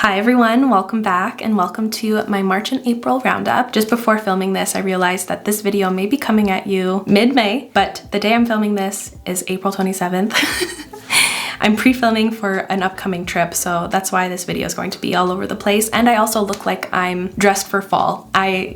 Hi everyone, welcome back and welcome to my March and April roundup. Just before filming this, I realized that this video may be coming at you mid-May, but the day I'm filming this is April 27th. I'm pre-filming for an upcoming trip, so that's why this video is going to be all over the place. And I also look like I'm dressed for fall. I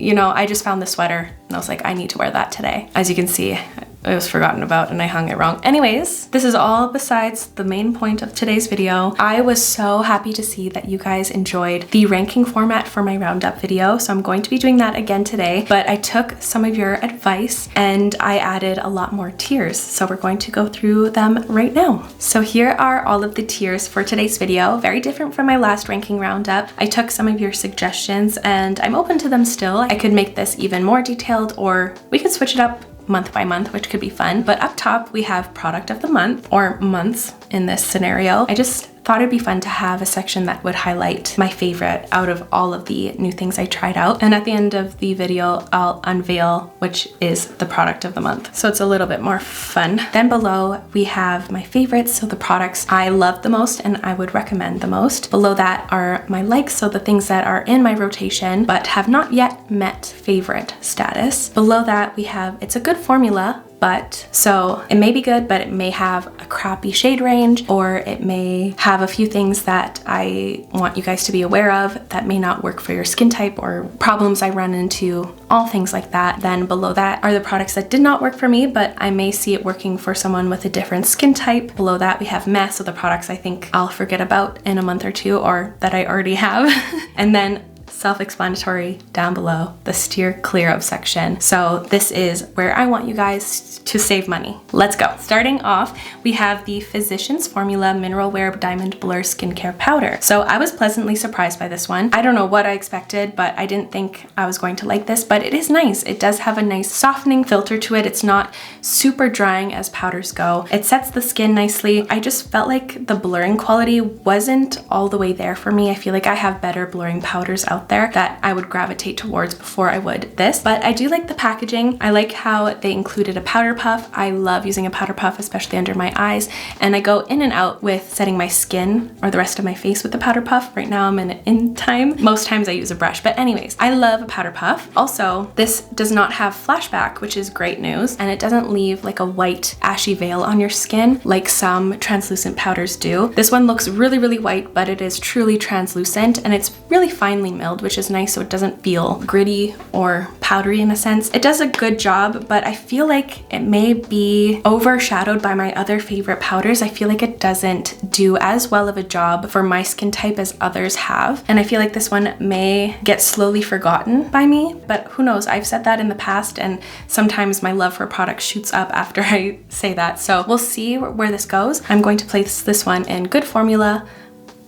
just found this sweater and I was like, I need to wear that today. As you can see, it was forgotten about and I hung it wrong. Anyways, this is all besides the main point of today's video. I was so happy to see that you guys enjoyed the ranking format for my roundup video, so I'm going to be doing that again today, but I took some of your advice and I added a lot more tiers, so we're going to go through them right now. So here are all of the tiers for today's video, very different from my last ranking roundup. I took some of your suggestions and I'm open to them still. I could make this even more detailed, or we could switch it up month by month, which could be fun. But up top we have product of the month, or months in this scenario. I just thought it'd be fun to have a section that would highlight my favorite out of all of the new things I tried out. And at the end of the video, I'll unveil which is the product of the month. So it's a little bit more fun. Then below we have my favorites, so the products I love the most and I would recommend the most. Below that are my likes, so the things that are in my rotation but have not yet met favorite status. Below that we have it's a good formula, but so it may be good, but it may have a crappy shade range, or it may have a few things that I want you guys to be aware of that may not work for your skin type, or problems I run into, all things like that. Then below that are the products that did not work for me, but I may see it working for someone with a different skin type. Below that we have mess, so the products I think I'll forget about in a month or two, or that I already have. And then self-explanatory down below, the steer clear of section. So this is where I want you guys to save money. Let's go. Starting off, we have the Physicians Formula Mineral Wear Diamond Blur Skincare Powder. So I was pleasantly surprised by this one. I don't know what I expected, but I didn't think I was going to like this, but it is nice. It does have a nice softening filter to it. It's not super drying as powders go. It sets the skin nicely. I just felt like the blurring quality wasn't all the way there for me. I feel like I have better blurring powders out there that I would gravitate towards before I would this, but I do like the packaging. I like how they included a powder puff. I love using a powder puff, especially under my eyes, and I go in and out with setting my skin or the rest of my face with the powder puff. Right now I'm in time. Most times I use a brush, but anyways, I love a powder puff. Also, this does not have flashback, which is great news, and it doesn't leave like a white ashy veil on your skin like some translucent powders do. This one looks really, really white, but it is truly translucent and it's really finely milled, which is nice, so it doesn't feel gritty or powdery in a sense. It does a good job, but I feel like it may be overshadowed by my other favorite powders. I feel like it doesn't do as well of a job for my skin type as others have, and I feel like this one may get slowly forgotten by me, but who knows? I've said that in the past, and sometimes my love for products shoots up after I say that, so we'll see where this goes. I'm going to place this one in good formula,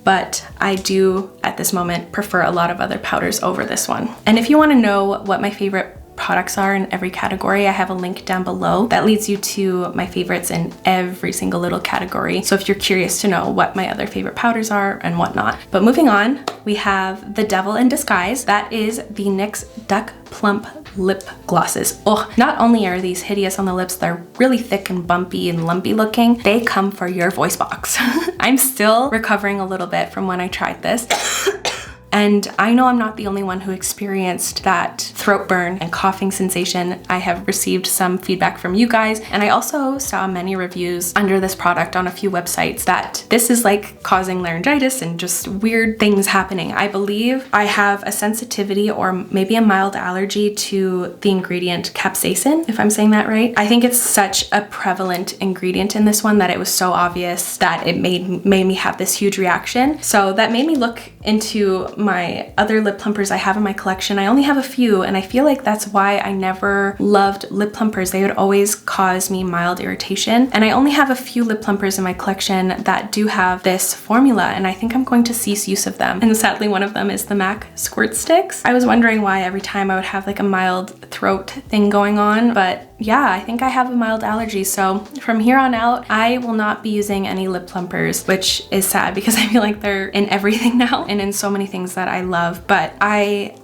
but I do at this moment prefer a lot of other powders over this one. And if you want to know what my favorite products are in every category, I have a link down below that leads you to my favorites in every single little category. So if you're curious to know what my other favorite powders are and whatnot. But moving on, we have the Devil in Disguise. That is the NYX Duck Plump Lip Glosses. Oh, not only are these hideous on the lips, they're really thick and bumpy and lumpy looking. They come for your voice box. I'm still recovering a little bit from when I tried this. And I know I'm not the only one who experienced that throat burn and coughing sensation. I have received some feedback from you guys, and I also saw many reviews under this product on a few websites that this is like causing laryngitis and just weird things happening. I believe I have a sensitivity or maybe a mild allergy to the ingredient capsaicin, if I'm saying that right. I think it's such a prevalent ingredient in this one that it was so obvious that it made me have this huge reaction. So that made me look into my other lip plumpers I have in my collection. I only have a few, and I feel like that's why I never loved lip plumpers. They would always cause me mild irritation, and I only have a few lip plumpers in my collection that do have this formula, and I think I'm going to cease use of them. And sadly, one of them is the MAC Squirt Sticks. I was wondering why every time I would have like a mild throat thing going on, but yeah, I think I have a mild allergy. So from here on out, I will not be using any lip plumpers, which is sad because I feel like they're in everything now and in so many things that I love. But I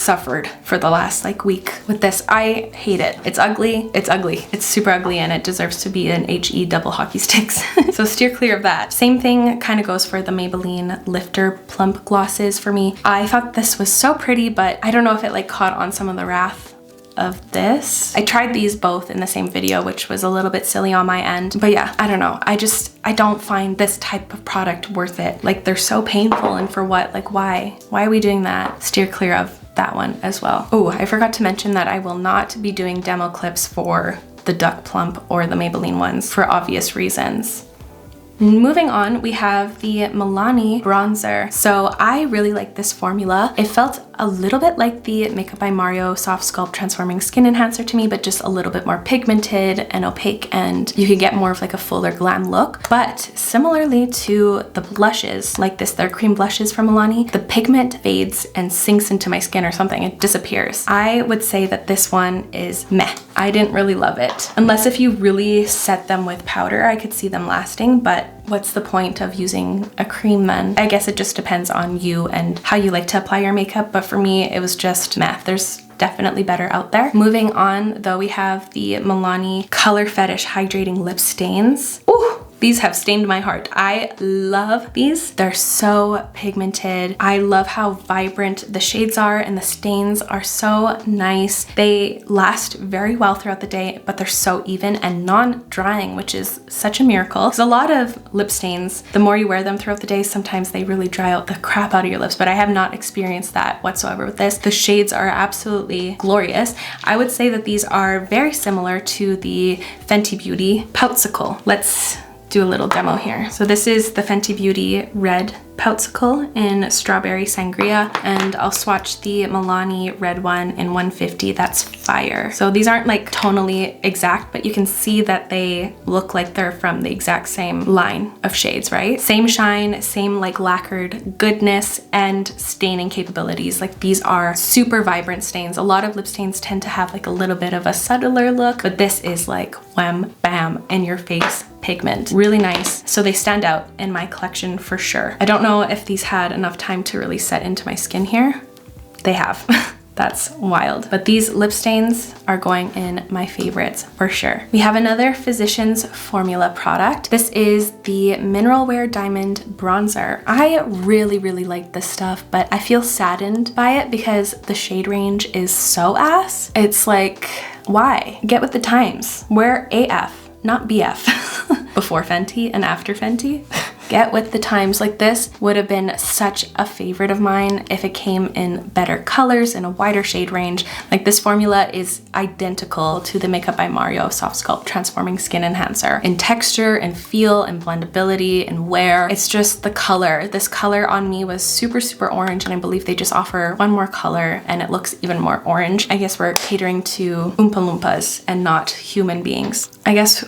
suffered for the last like week with this. I hate it. It's ugly. It's ugly. It's super ugly and it deserves to be an HE double hockey sticks. So steer clear of that. Same thing kind of goes for the Maybelline Lifter plump glosses for me. I thought this was so pretty, but I don't know if it like caught on some of the wrath of this. I tried these both in the same video, which was a little bit silly on my end. But yeah, I don't know. I don't find this type of product worth it. Like they're so painful and for what? Like why? Why are we doing that? Steer clear of that one as well. Oh, I forgot to mention that I will not be doing demo clips for the Duck Plump or the Maybelline ones for obvious reasons. Moving on, we have the Milani bronzer. So I really like this formula. It felt a little bit like the Makeup by Mario Soft Sculpt Transforming Skin Enhancer to me, but just a little bit more pigmented and opaque, and you can get more of like a fuller glam look. But similarly to the blushes, like this, they're cream blushes from Milani, the pigment fades and sinks into my skin or something. It disappears. I would say that this one is meh. I didn't really love it. Unless if you really set them with powder, I could see them lasting, but what's the point of using a cream then? I guess it just depends on you and how you like to apply your makeup, but for me, it was just meh. There's definitely better out there. Moving on, though, we have the Milani Color Fetish Hydrating Lip Stains. Ooh! These have stained my heart. I love these. They're so pigmented. I love how vibrant the shades are and the stains are so nice. They last very well throughout the day, but they're so even and non-drying, which is such a miracle. Because a lot of lip stains, the more you wear them throughout the day, sometimes they really dry out the crap out of your lips, but I have not experienced that whatsoever with this. The shades are absolutely glorious. I would say that these are very similar to the Fenty Beauty Poutsicle. Let's do a little demo here. So this is the Fenty Beauty Red Poutsicle in Strawberry Sangria, and I'll swatch the Milani red one in 150. That's fire. So these aren't like tonally exact, but you can see that they look like they're from the exact same line of shades, right? Same shine, same like lacquered goodness and staining capabilities. Like these are super vibrant stains. A lot of lip stains tend to have like a little bit of a subtler look, but this is like wham, bam, in your face pigment. Really nice. So they stand out in my collection for sure. I don't know if these had enough time to really set into my skin here. They have. That's wild. But these lip stains are going in my favorites for sure. We have another Physicians Formula product. This is the Mineral Wear Diamond Bronzer. I really, really like this stuff, but I feel saddened by it because the shade range is so ass. It's like, why? Get with the times. Wear AF. Not BF. Before Fenty and after Fenty. Get with the times. Like this would have been such a favorite of mine if it came in better colors and a wider shade range. Like this formula is identical to the Makeup by Mario Soft Sculpt Transforming Skin Enhancer in texture and feel and blendability and wear. It's just the color. This color on me was super, super orange, and I believe they just offer one more color and it looks even more orange. I guess we're catering to Oompa Loompas and not human beings. I guess,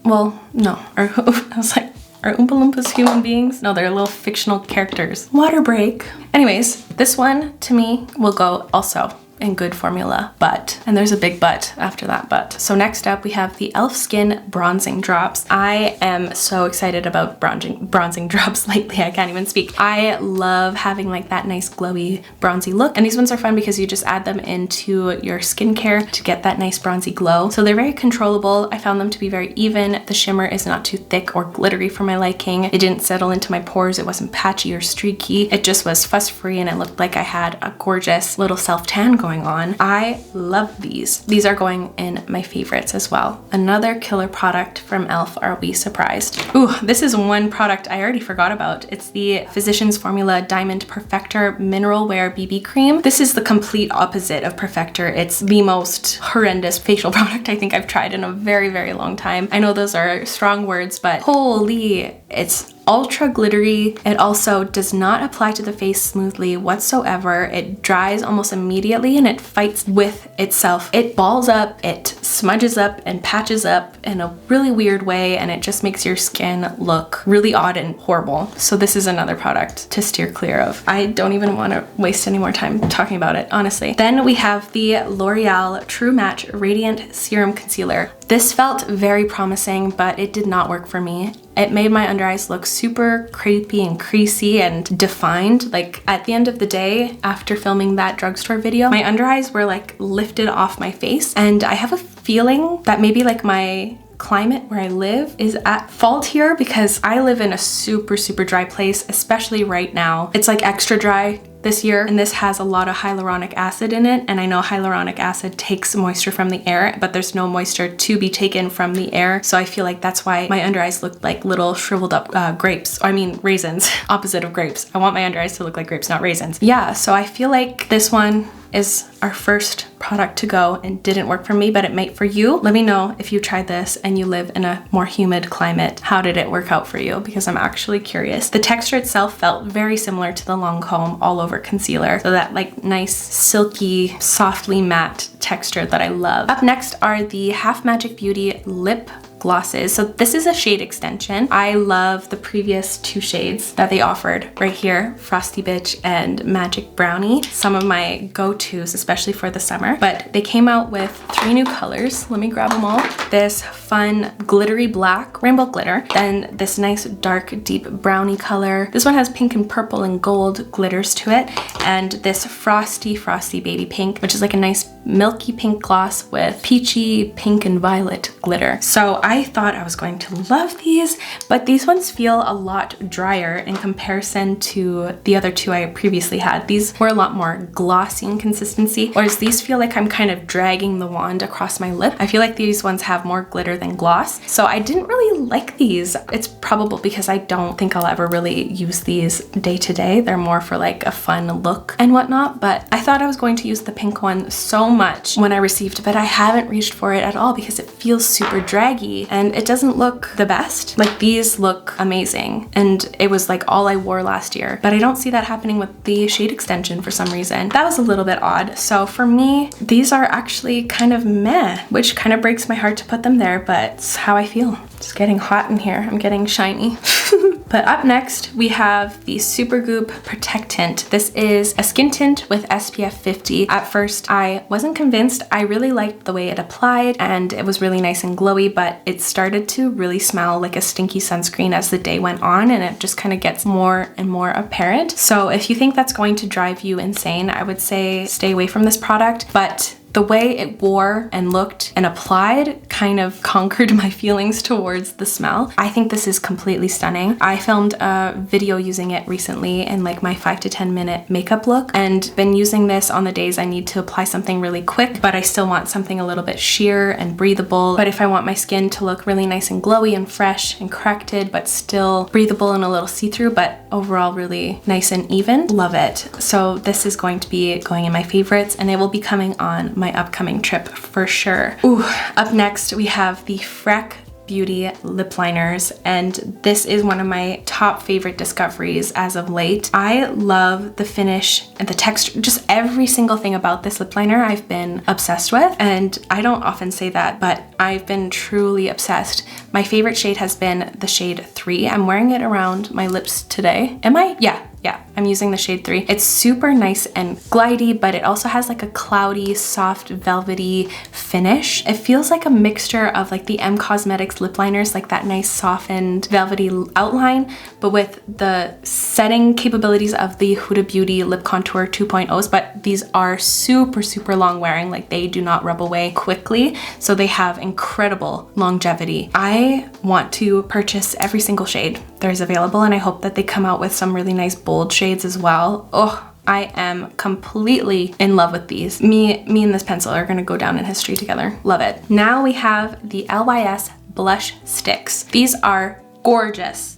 well, no. Or I was like, are Oompa Loompas human beings? No, they're little fictional characters. Water break. Anyways, this one to me will go also in good formula, but, and there's a big but after that but. So next up we have the e.l.f. Skin Bronzing Drops. I am so excited about bronzing drops lately. I can't even speak. I love having like that nice glowy bronzy look, and these ones are fun because you just add them into your skincare to get that nice bronzy glow. So they're very controllable. I found them to be very even. The shimmer is not too thick or glittery for my liking. It didn't settle into my pores. It wasn't patchy or streaky. It just was fuss free and it looked like I had a gorgeous little self-tan going on. I love these. These are going in my favorites as well. Another killer product from e.l.f. Are we surprised? Ooh, this is one product I already forgot about. It's the Physicians Formula Diamond Perfector Mineral Wear BB Cream. This is the complete opposite of Perfector. It's the most horrendous facial product I think I've tried in a very, very long time. I know those are strong words, but holy, it's ultra glittery. It also does not apply to the face smoothly whatsoever. It dries almost immediately and it fights with itself. It balls up, it smudges up and patches up in a really weird way, and it just makes your skin look really odd and horrible. So this is another product to steer clear of. I don't even want to waste any more time talking about it, honestly. Then we have the L'Oreal True Match Radiant Serum Concealer. This felt very promising, but it did not work for me it made my under eyes look super crepey and creasy and defined. Like at the end of the day, after filming that drugstore video, my under eyes were like lifted off my face, and I have a feeling that maybe like my climate where I live is at fault here, because I live in a super dry place, especially right now. It's like extra dry this year, and this has a lot of hyaluronic acid in it, and I know hyaluronic acid takes moisture from the air, but there's no moisture to be taken from the air, so I feel like that's why my under eyes look like little shriveled up grapes. I mean raisins. Opposite of grapes. I want my under eyes to look like grapes, not raisins. Yeah, so I feel like this one is our first product to go and didn't work for me, but it might for you. Let me know if you tried this and you live in a more humid climate. How did it work out for you? Because I'm actually curious. The texture itself felt very similar to the Lancome All Over Concealer. So that like nice, silky, softly matte texture that I love. Up next are the Half Magic Beauty Lip glosses. So this is a shade extension. I love the previous two shades that they offered right here, Frosty Bitch and Magic Brownie. Some of my go-tos, especially for the summer, but they came out with 3 new colors. Let me grab them all. This fun glittery black, rainbow glitter, then this nice dark deep brownie color. This one has pink and purple and gold glitters to it, and this frosty baby pink, which is like a nice milky pink gloss with peachy pink and violet glitter. So I thought I was going to love these, but these ones feel a lot drier in comparison to the other two I previously had. These were a lot more glossy in consistency, whereas these feel like I'm kind of dragging the wand across my lip. I feel like these ones have more glitter than gloss, so I didn't really like these. It's probable because I don't think I'll ever really use these day to day. They're more for like a fun look and whatnot, but I thought I was going to use the pink one so much when I received it, but I haven't reached for it at all because it feels super draggy and it doesn't look the best. Like these look amazing, and it was like all I wore last year, but I don't see that happening with the shade extension for some reason. That was a little bit odd. So for me, these are actually kind of meh, which kind of breaks my heart to put them there, but it's how I feel. It's getting hot in here. I'm getting shiny. But up next, we have the Super Goop Protect Tint. This is a skin tint with SPF 50. At first, I wasn't convinced. I really liked the way it applied and it was really nice and glowy, but it started to really smell like a stinky sunscreen as the day went on, and it just kind of gets more and more apparent. So if you think that's going to drive you insane, I would say stay away from this product, but the way it wore and looked and applied kind of conquered my feelings towards the smell. I think this is completely stunning. I filmed a video using it recently in like my 5 to 10 minute makeup look, and been using this on the days I need to apply something really quick, but I still want something a little bit sheer and breathable. But if I want my skin to look really nice and glowy and fresh and corrected, but still breathable and a little see-through, but overall really nice and even, love it. So this is going to be going in my favorites, and it will be coming on my upcoming trip for sure. Ooh, up next we have the Freck Beauty lip liners, and this is one of my top favorite discoveries as of late. I love the finish and the texture, just every single thing about this lip liner I've been obsessed with, and I don't often say that, but I've been truly obsessed. My favorite shade has been the shade 3. I'm wearing it around my lips today. Am I? Yeah, I'm using the shade 3. It's super nice and glidey, but it also has like a cloudy, soft, velvety finish. It feels like a mixture of like the M Cosmetics lip liners, like that nice softened, velvety outline, but with the setting capabilities of the Huda Beauty Lip Contour 2.0s, but these are super long wearing, like they do not rub away quickly, so they have incredible longevity. I want to purchase every single shade there's available, and I hope that they come out with some really nice bold shades as well. Oh, I am completely in love with these. Me and this pencil are gonna go down in history together. Love it. Now we have the LYS blush sticks. These are gorgeous.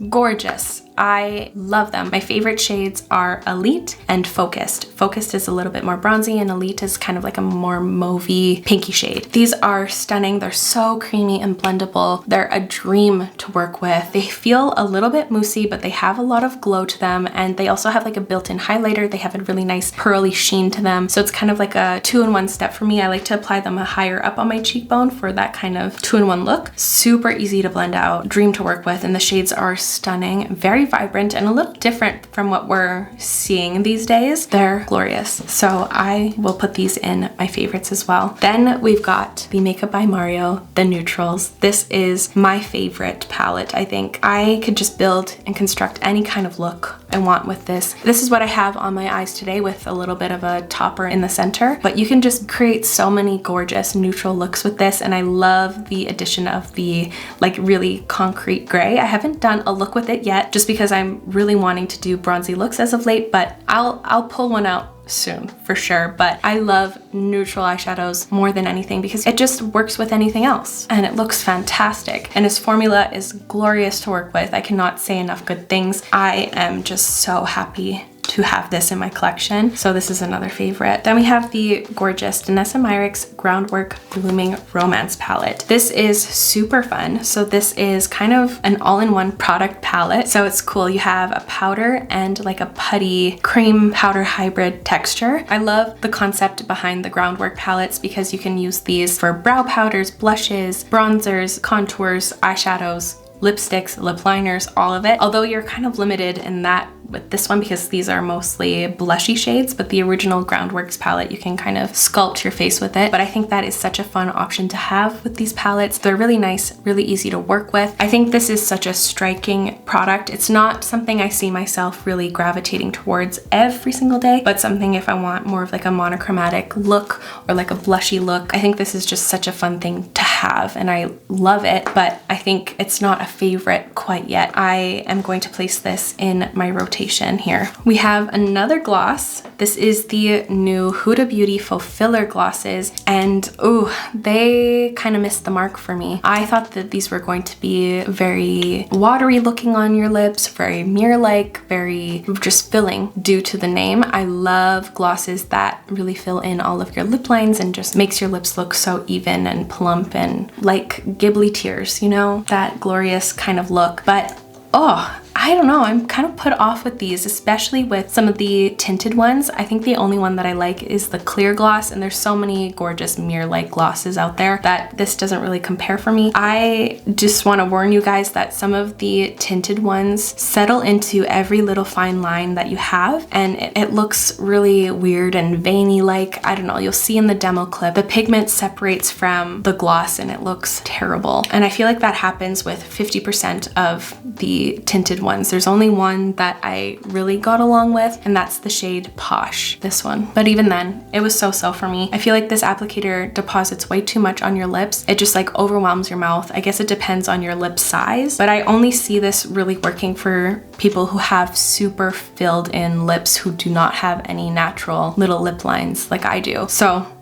I love them. My favorite shades are Elite and Focused. Focused is a little bit more bronzy, and Elite is kind of like a more mauvey, pinky shade. These are stunning. They're so creamy and blendable. They're a dream to work with. They feel a little bit moussey, but they have a lot of glow to them, and they also have like a built-in highlighter. They have a really nice pearly sheen to them, so it's kind of like a 2-in-1 step for me. I like to apply them higher up on my cheekbone for that kind of 2-in-1 look. Super easy to blend out, dream to work with, and the shades are stunning. Very very vibrant and a little different from what we're seeing these days. They're glorious. So I will put these in my favorites as well. Then we've got the Makeup by Mario, the neutrals. This is my favorite palette, I think. I could just build and construct any kind of look I want with this. This is what I have on my eyes today with a little bit of a topper in the center, but you can just create so many gorgeous neutral looks with this, and I love the addition of the like really concrete gray. I haven't done a look with it yet just because I'm really wanting to do bronzy looks as of late, but I'll pull one out soon for sure. But I love neutral eyeshadows more than anything because it just works with anything else and it looks fantastic, and his formula is glorious to work with. I cannot say enough good things. I am just so happy to have this in my collection. So this is another favorite. Then we have the gorgeous Daenerys Myrix Groundwork Blooming Romance palette. This is super fun. So this is kind of an all-in-one product palette. So it's cool. You have a powder and like a putty cream powder hybrid texture. I love the concept behind the Groundwork palettes because you can use these for brow powders, blushes, bronzers, contours, eyeshadows, lipsticks, lip liners, all of it. Although you're kind of limited in that with this one because these are mostly blushy shades, but the original Groundworks palette, you can kind of sculpt your face with it. But I think that is such a fun option to have with these palettes. They're really nice, really easy to work with. I think this is such a striking product. It's not something I see myself really gravitating towards every single day, but something if I want more of like a monochromatic look or like a blushy look. I think this is just such a fun thing to have and I love it, but I think it's not a favorite quite yet. I am going to place this in my rotation here. We have another gloss. This is the new Huda Beauty Faux Filler glosses, and oh, they kind of missed the mark for me. I thought that these were going to be very watery looking on your lips, very mirror-like, very just filling due to the name. I love glosses that really fill in all of your lip lines and just makes your lips look so even and plump and like Ghibli tears, you know, that glorious kind of look. But oh, I don't know, I'm kind of put off with these, especially with some of the tinted ones. I think the only one that I like is the clear gloss, and there's so many gorgeous mirror-like glosses out there that this doesn't really compare for me. I just want to warn you guys that some of the tinted ones settle into every little fine line that you have, and it looks really weird and veiny-like. I don't know, you'll see in the demo clip, the pigment separates from the gloss and it looks terrible. And I feel like that happens with 50% of the tinted ones. There's only one that I really got along with, and that's the shade Posh, this one. But even then, it was so-so for me. I feel like this applicator deposits way too much on your lips. It just like overwhelms your mouth. I guess it depends on your lip size, but I only see this really working for people who have super filled in lips who do not have any natural little lip lines like I do. So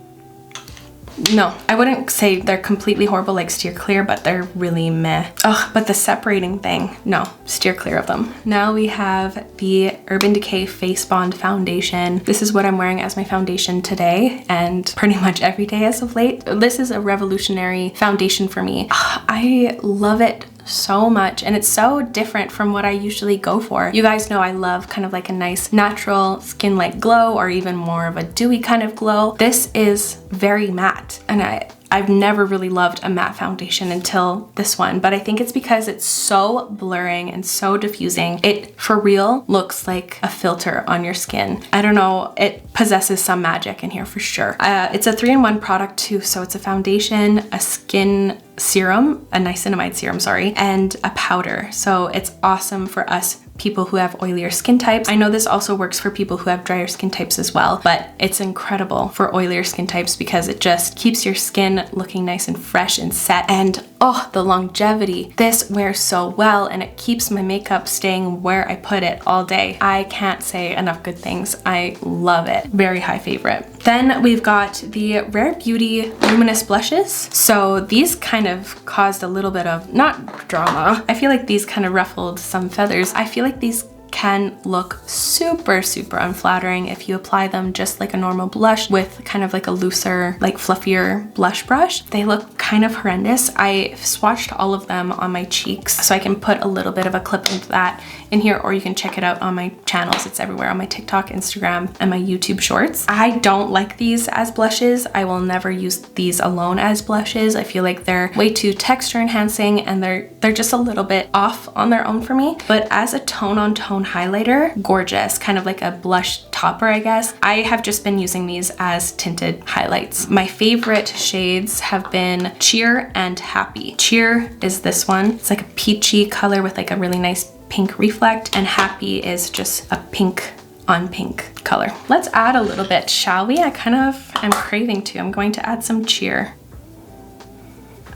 no, I wouldn't say they're completely horrible like Steer Clear, but they're really meh. Ugh, but the separating thing, no, steer clear of them. Now we have the Urban Decay Face Bond Foundation. This is what I'm wearing as my foundation today and pretty much every day as of late. This is a revolutionary foundation for me. Ugh, I love it so much, and it's so different from what I usually go for. You guys know I love kind of like a nice natural skin-like glow or even more of a dewy kind of glow. This is very matte, and I've never really loved a matte foundation until this one, but I think it's because it's so blurring and so diffusing. It for real looks like a filter on your skin. I don't know, it possesses some magic in here for sure. It's a 3-in-1 product too, so it's a foundation, a skin serum, a niacinamide serum, sorry, and a powder. So it's awesome for us people who have oilier skin types. I know this also works for people who have drier skin types as well, but it's incredible for oilier skin types because it just keeps your skin looking nice and fresh and set. And oh, the longevity. This wears so well and it keeps my makeup staying where I put it all day. I can't say enough good things. I love it. Very high favorite. Then we've got the Rare Beauty Luminous blushes. So these kind of caused a little bit of, not drama, I feel like these kind of ruffled some feathers. I feel like these can look super, super unflattering if you apply them just like a normal blush with kind of like a looser, like fluffier blush brush. They look kind of horrendous. I swatched all of them on my cheeks, so I can put a little bit of a clip of that in here, or you can check it out on my channels. It's everywhere on my TikTok, Instagram, and my YouTube shorts. I don't like these as blushes. I will never use these alone as blushes. I feel like they're way too texture enhancing and they're just a little bit off on their own for me. But as a tone on tone highlighter, gorgeous, kind of like a blush topper, I guess. I have just been using these as tinted highlights. My favorite shades have been Cheer and Happy. Cheer is this one. It's like a peachy color with like a really nice pink reflect, and Happy is just a pink on pink color. Let's add a little bit, shall we? I kind of am craving to. I'm going to add some Cheer.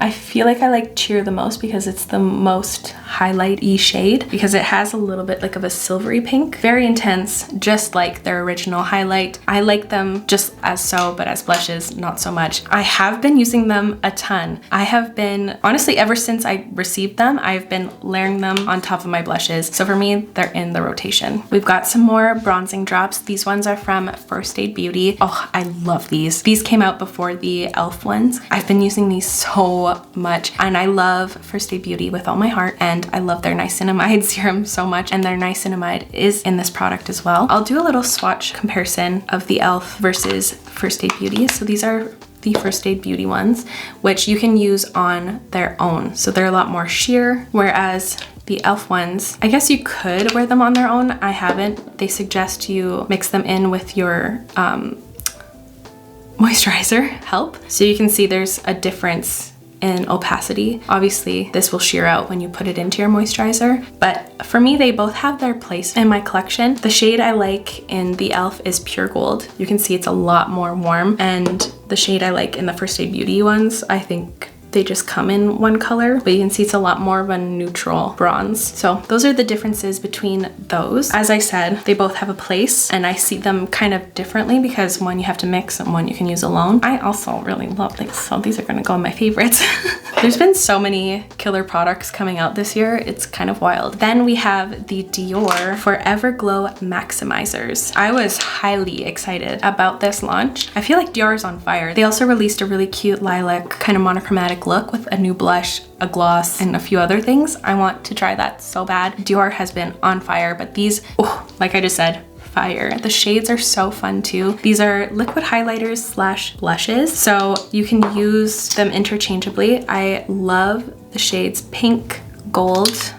I feel like I like Cheer the most because it's the most highlight-y shade, because it has a little bit like of a silvery pink. Very intense, just like their original highlight. I like them just as so, but as blushes, not so much. I have been using them a ton. I have been, honestly, ever since I received them, I've been layering them on top of my blushes. So for me, they're in the rotation. We've got some more bronzing drops. These ones are from First Aid Beauty. Oh, I love these. These came out before the e.l.f. ones. I've been using these so much, and I love First Aid Beauty with all my heart, and I love their niacinamide serum so much, and their niacinamide is in this product as well. I'll do a little swatch comparison of the e.l.f. versus First Aid Beauty. So these are the First Aid Beauty ones, which you can use on their own. So they're a lot more sheer, whereas the e.l.f. ones, I guess you could wear them on their own. I haven't. They suggest you mix them in with your moisturizer help. So you can see there's a difference in opacity. Obviously, this will sheer out when you put it into your moisturizer, but for me, they both have their place in my collection. The shade I like in the e.l.f. is Pure Gold. You can see it's a lot more warm, and the shade I like in the First Aid Beauty ones, I think they just come in one color, but you can see it's a lot more of a neutral bronze. So those are the differences between those. As I said, they both have a place, and I see them kind of differently because one you have to mix and one you can use alone. I also really love these, so these are gonna go in my favorites. There's been so many killer products coming out this year, it's kind of wild. Then we have the Dior Foreverglow Maximizers. I was highly excited about this launch. I feel like Dior is on fire. They also released a really cute lilac kind of monochromatic look with a new blush, a gloss, and a few other things. I want to try that so bad. Dior has been on fire, but these, oh, like I just said, fire. The shades are so fun too. These are liquid highlighters slash blushes, so you can use them interchangeably. I love the shades Pink, Gold.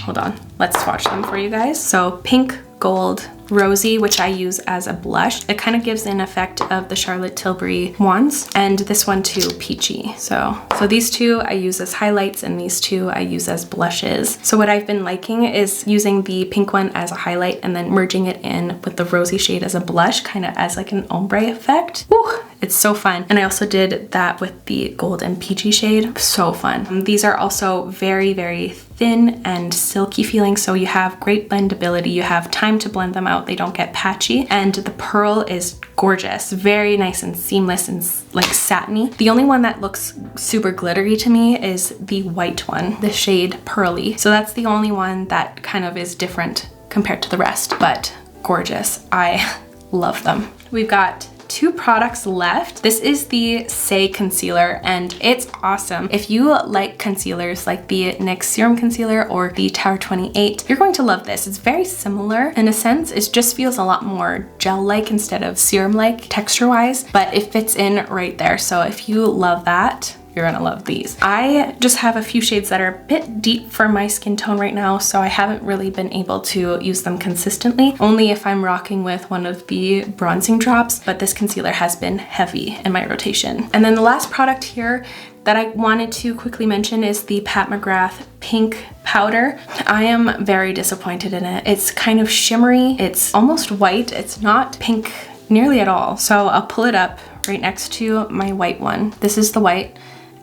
Hold on, let's swatch them for you guys. So Pink, Gold, Rosy, which I use as a blush. It kind of gives an effect of the Charlotte Tilbury ones, and this one too, Peachy. So these two I use as highlights, and these two I use as blushes. So what I've been liking is using the pink one as a highlight and then merging it in with the rosy shade as a blush, kind of as like an ombre effect. Ooh, it's so fun. And I also did that with the gold and peachy shade. So fun. These are also very, very thin and silky feeling, so you have great blendability. You have time to blend them out. They don't get patchy, and the pearl is gorgeous, very nice and seamless and like satiny. The only one that looks super glittery to me is the white one, the shade Pearly. So that's the only one that kind of is different compared to the rest, but gorgeous. I love them. We've got 2 products left. This is the Say Concealer, and it's awesome. If you like concealers like the NYX Serum Concealer or the Tower 28, you're going to love this. It's very similar in a sense. It just feels a lot more gel-like instead of serum-like texture-wise, but it fits in right there. So if you love that, you're gonna love these. I just have a few shades that are a bit deep for my skin tone right now, so I haven't really been able to use them consistently, only if I'm rocking with one of the bronzing drops, but this concealer has been heavy in my rotation. And then the last product here that I wanted to quickly mention is the Pat McGrath Pink Powder. I am very disappointed in it. It's kind of shimmery, it's almost white, it's not pink nearly at all. So I'll pull it up right next to my white one. This is the white,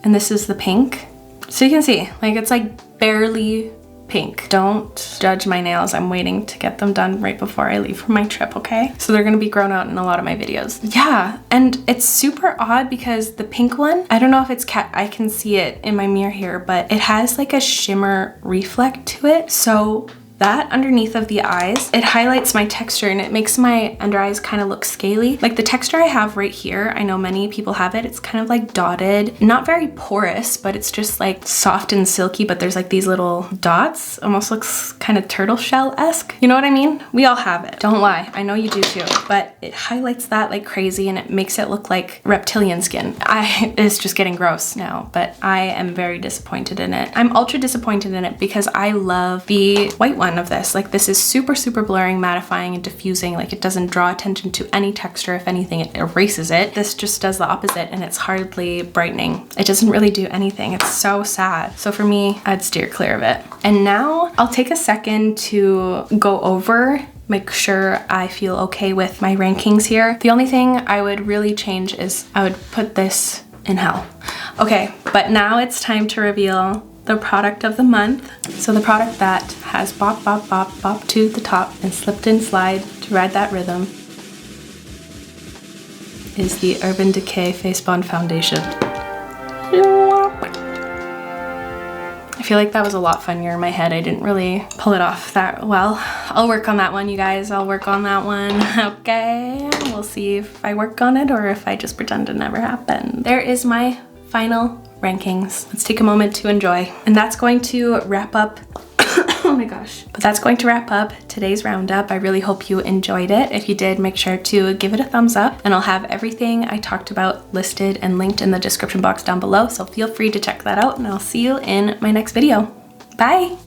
and this is the pink. So you can see, like, it's like barely pink. Don't judge my nails. I'm waiting to get them done right before I leave for my trip, okay? So they're gonna be grown out in a lot of my videos. Yeah, and it's super odd because the pink one, I don't know if it's I can see it in my mirror here, but it has like a shimmer reflect to it. So that underneath of the eyes, it highlights my texture and it makes my under eyes kind of look scaly. Like the texture I have right here, I know many people have it. It's kind of like dotted, not very porous, but it's just like soft and silky, but there's like these little dots. Almost looks kind of turtle shell-esque. You know what I mean? We all have it. Don't lie, I know you do too, but it highlights that like crazy and it makes it look like reptilian skin. It's just getting gross now, but I am very disappointed in it. I'm ultra disappointed in it because I love the white one of this. Like this is super, super blurring, mattifying, and diffusing. Like it doesn't draw attention to any texture. If anything, it erases it. This just does the opposite and it's hardly brightening. It doesn't really do anything. It's so sad. So for me, I'd steer clear of it. And now I'll take a second to go over, make sure I feel okay with my rankings here. The only thing I would really change is I would put this in hell. Okay, but now it's time to reveal the product of the month. So the product that has bop, bop, bop, bop to the top and slipped and slide to ride that rhythm is the Urban Decay Face Bond Foundation. I feel like that was a lot funnier in my head. I didn't really pull it off that well. I'll work on that one, you guys. I'll work on that one, okay? We'll see if I work on it or if I just pretend it never happened. There is my final rankings. Let's take a moment to enjoy. And that's going to wrap up oh my gosh. But that's going to wrap up today's roundup. I really hope you enjoyed it. If you did, make sure to give it a thumbs up, and I'll have everything I talked about listed and linked in the description box down below. So feel free to check that out, and I'll see you in my next video. Bye.